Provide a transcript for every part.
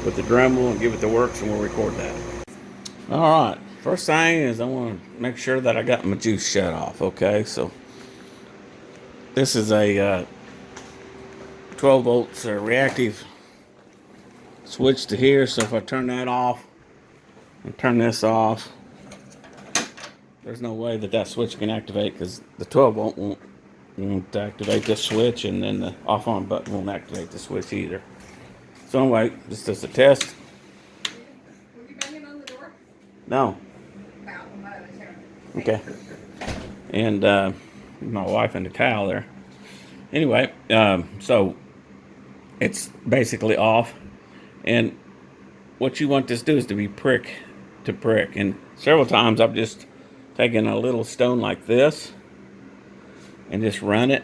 with the Dremel and give it the works, and we'll record that. All right. First thing is I want to make sure that I got my juice shut off. Okay, so this is a 12 volts reactive switch to here. So if I turn that off and turn this off, there's no way that that switch can activate because the 12 volt won't activate this switch, and then the off on button won't activate the switch either. So anyway, just as a test. Were you banging on the door? No. Okay. And my wife and the cow there. Anyway, so it's basically off, and what you want this to do is to be prick to prick. And several times I've just taken a little stone like this and just run it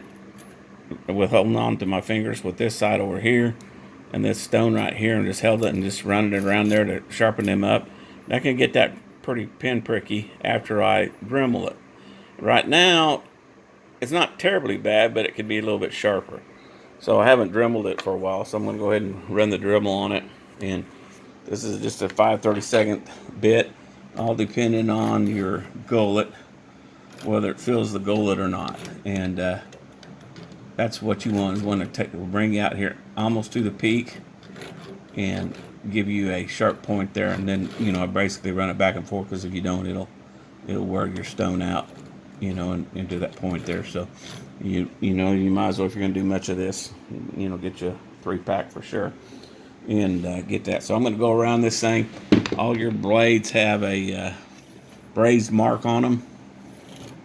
with holding on to my fingers with this side over here and this stone right here, and just held it and just running it around there to sharpen them up. And I can get that pretty pinpricky after I Dremel it. Right now, it's not terribly bad, but it could be a little bit sharper. So I haven't Dremeled it for a while, so I'm going to go ahead and run the Dremel on it. And this is just a 5/32 bit, all depending on your gullet, whether it fills the gullet or not. And that's what you want, is want to bring you out here almost to the peak and give you a sharp point there. And then, you know, I basically run it back and forth, because if you don't, it'll wear your stone out, you know, and into that point there. So you know, you might as well, if you're going to do much of this, you know, get you a 3-pack for sure, and get that. So I'm going to go around this thing. All your blades have a brazed mark on them,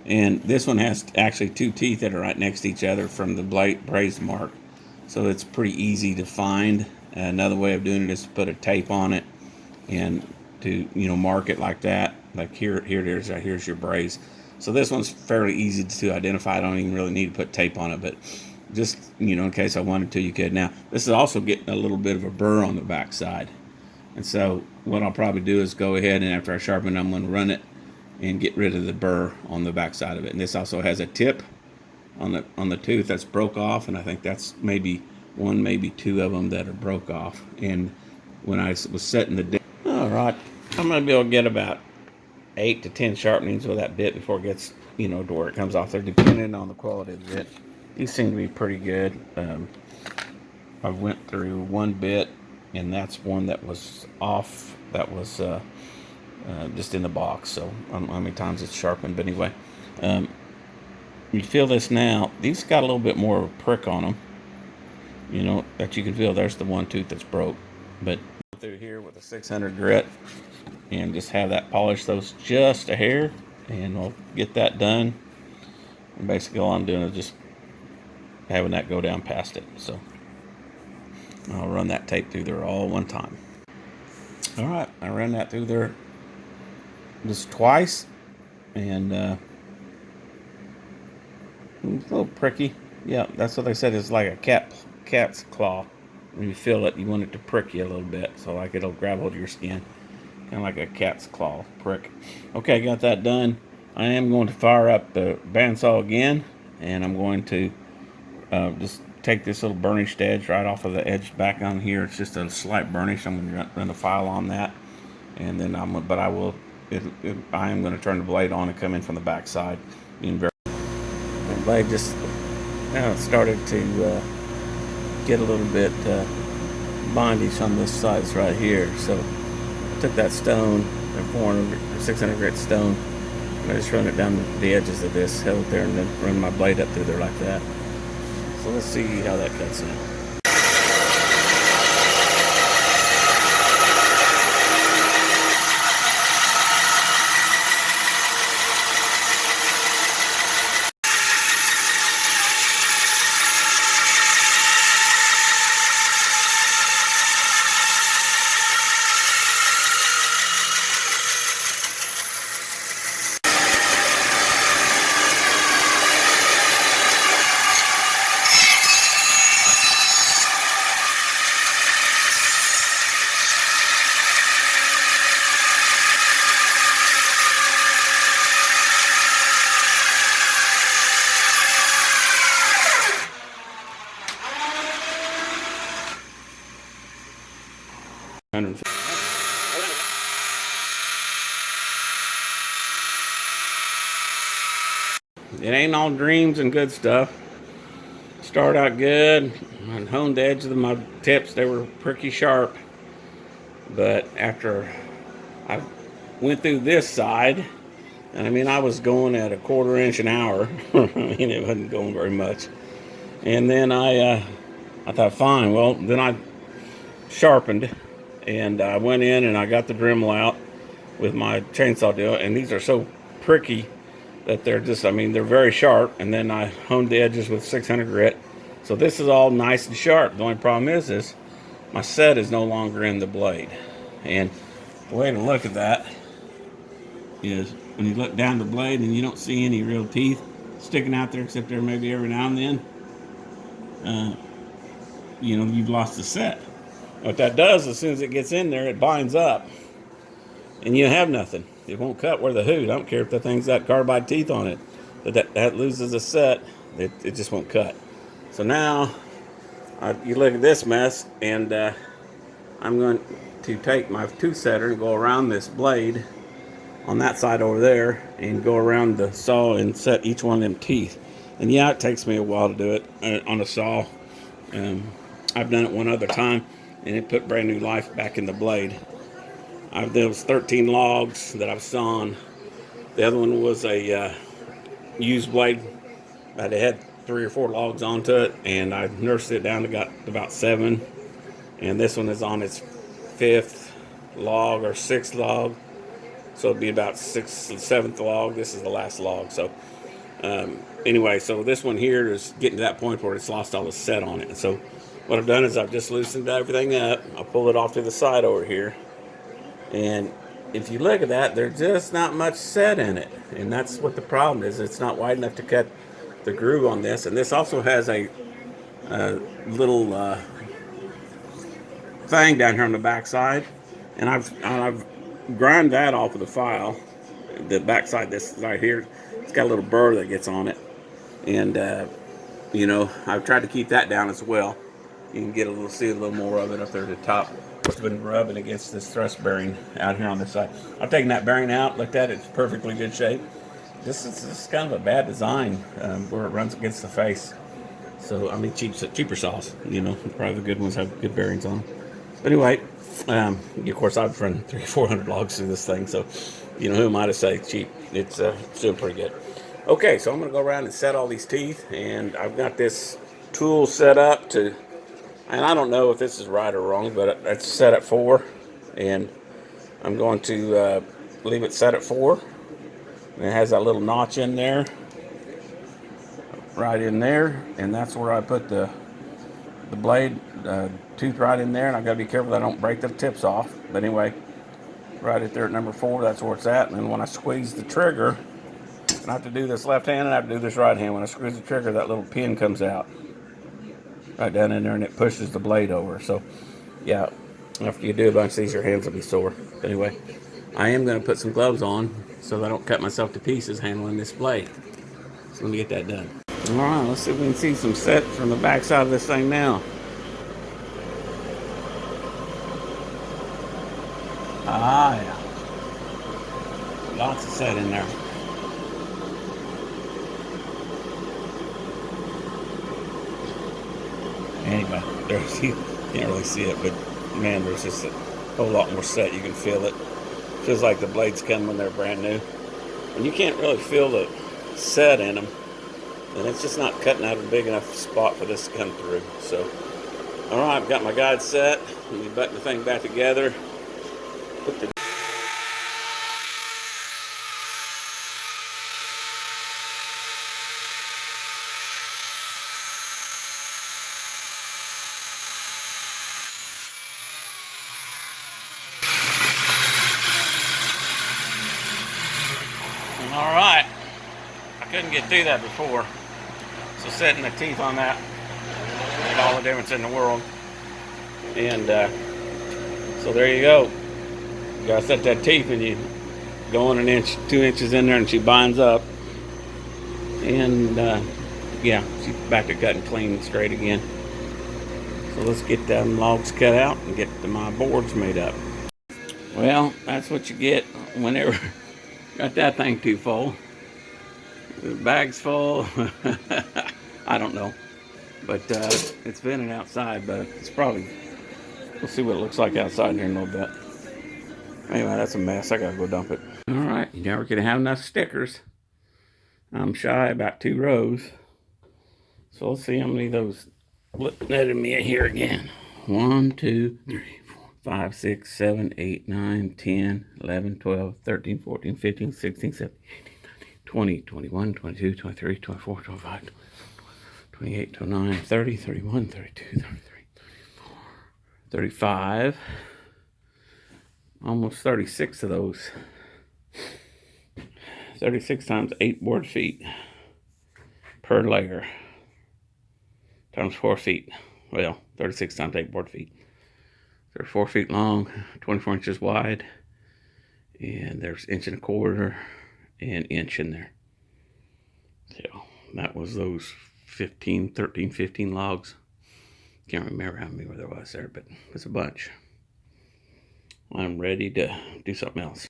and this one has actually 2 teeth that are right next to each other from the brazed mark, so it's pretty easy to find. Another way of doing it is to put a tape on it and to, you know, mark it like that. Like here it is, right here's your braze. So this one's fairly easy to identify. I don't even really need to put tape on it, but just, you know, in case I wanted to, you could. Now, this is also getting a little bit of a burr on the back side. And so what I'll probably do is go ahead, and after I sharpen it, I'm going to run it and get rid of the burr on the back side of it. And this also has a tip on the tooth that's broke off, and I think that's maybe 1, maybe 2 of them that are broke off. And when I was setting the all right, I'm going to be able to get about 8 to 10 sharpenings with that bit before it gets, you know, to where it comes off there, depending on the quality of the bit. These seem to be pretty good. I went through one bit, and that's one that was off, that was just in the box. So I don't know how many times it's sharpened, but anyway, you feel this now. These got a little bit more of a prick on them, you know, that you can feel. There's the one tooth that's broke, but through here with a 600 grit and just have that polish those just a hair, and we'll get that done. And basically all I'm doing is just having that go down past it. So I'll run that tape through there all one time. All right, I ran that through there just twice, and it's a little pricky. Yeah, that's what they said. It's like a cat's claw. When you feel it, you want it to prick you a little bit, so like it'll grab hold of your skin, kind of like a cat's claw prick. Okay, got that done. I am going to fire up the bandsaw again, and I'm going to just take this little burnished edge right off of the edge back on here. It's just a slight burnish. I'm going to run a file on that, and then I am going to turn the blade on and come in from the back side. The blade just now started to get a little bit bondage on this side right here. So I took that stone, a 400 or 600 grit stone, and I just run it down the edges of this, held it there, and then run my blade up through there like that. So let's see how that cuts in. 150. It ain't all dreams and good stuff. Start out good. I honed the edge of my tips. They were pretty sharp. But after I went through this side, and I mean, I was going at a 1/4 inch an hour. I mean, it wasn't going very much. And then I thought, fine. Well, then I sharpened, and I went in and I got the Dremel out with my chainsaw deal. And these are so pricky that they're just, I mean, they're very sharp. And then I honed the edges with 600 grit. So this is all nice and sharp. The only problem is my set is no longer in the blade. And the way to look at that is when you look down the blade and you don't see any real teeth sticking out there, except there maybe every now and then, you know, you've lost the set. What that does, as soon as it gets in there, it binds up and you have nothing. It won't cut where the hoot. I don't care if the thing's got carbide teeth on it. But that loses a set. It just won't cut. So now you look at this mess, and I'm going to take my tooth setter and go around this blade on that side over there and go around the saw and set each one of them teeth. And yeah, it takes me a while to do it on a saw. I've done it one other time, and it put brand new life back in the blade. There was 13 logs that I've sawn. The other one was a used blade. It had 3 or 4 logs onto it, and I nursed it down to got about 7. And this one is on its 5th log or 6th log, so it'd be about 6th, 7th log. This is the last log. So anyway, so this one here is getting to that point where it's lost all the set on it. And so what I've done is I've just loosened everything up. I'll pull it off to the side over here, and if you look at that, there's just not much set in it, and that's what the problem is. It's not wide enough to cut the groove on this. And this also has a little thing down here on the back side, and I've grind that off of the file. The back side, this right here, it's got a little burr that gets on it, and you know, I've tried to keep that down as well. You can get see a little more of it up there at the top. It's been rubbing against this thrust bearing out here on this side. I've taken that bearing out, looked at it, it's perfectly good shape. This is kind of a bad design where it runs against the face. So, I mean, cheaper saws, you know, probably the good ones have good bearings on them. But anyway, of course, I've run 300 or 400 logs through this thing, so, you know, who am I to say cheap? It's doing pretty good. Okay, so I'm going to go around and set all these teeth, and I've got this tool set up to, and I don't know if this is right or wrong, but it's set at 4, and I'm going to leave it set at 4. And it has that little notch in there, right in there, and that's where I put the blade tooth right in there. And I've got to be careful that I don't break the tips off. But anyway, right at there at number 4, that's where it's at. And then when I squeeze the trigger, and I have to do this left hand and I have to do this right hand. When I squeeze the trigger, that little pin comes out right down in there, and it pushes the blade over. So yeah, after you do a bunch of these, your hands will be sore. But anyway, I am going to put some gloves on so that I don't cut myself to pieces handling this blade. So let me get that done. All right, let's see if we can see some set from the back side of this thing now. Ah, yeah. Lots of set in there. Anyway, you can't really see it, but man, there's just a whole lot more set. You can feel it. Feels like the blades come when they're brand new. And you can't really feel the set in them, and it's just not cutting out a big enough spot for this to come through. So, all right, I've got my guide set. Let me button the thing back together. Put the all right, I couldn't get through that before, so setting the teeth on that made all the difference in the world. And so there you go. You gotta set that teeth, and you go on 1 inch, 2 inches in there, and she binds up. And yeah, she's back to cutting clean and straight again. So let's get them logs cut out and get my boards made up. Well, that's what you get whenever got that thing too full. The bag's full. I don't know. But it's vented outside, but it's probably, we'll see what it looks like outside here in a little bit. Anyway, that's a mess. I gotta go dump it. All right, you never gonna have enough stickers. I'm shy about 2 rows. So let's see how many of those netted me here again. 1, 2, 3, 4, 5, 6, 7, 8, 9, 10, 11, 12, 13, 14, 15, 16, 17, 18, 20, 21, 22, 23, 24, 25, 28, 29, 30, 31, 32, 33, 34, 35. Almost 36 of those. 36 times 8 board feet per layer. Times 4 feet. Well, 36 times 8 board feet. They're 4 feet long, 24 inches wide, and there's 1.25 and inch in there. So that was those 15 logs. Can't remember how many there was there, but it was a bunch. I'm ready to do something else.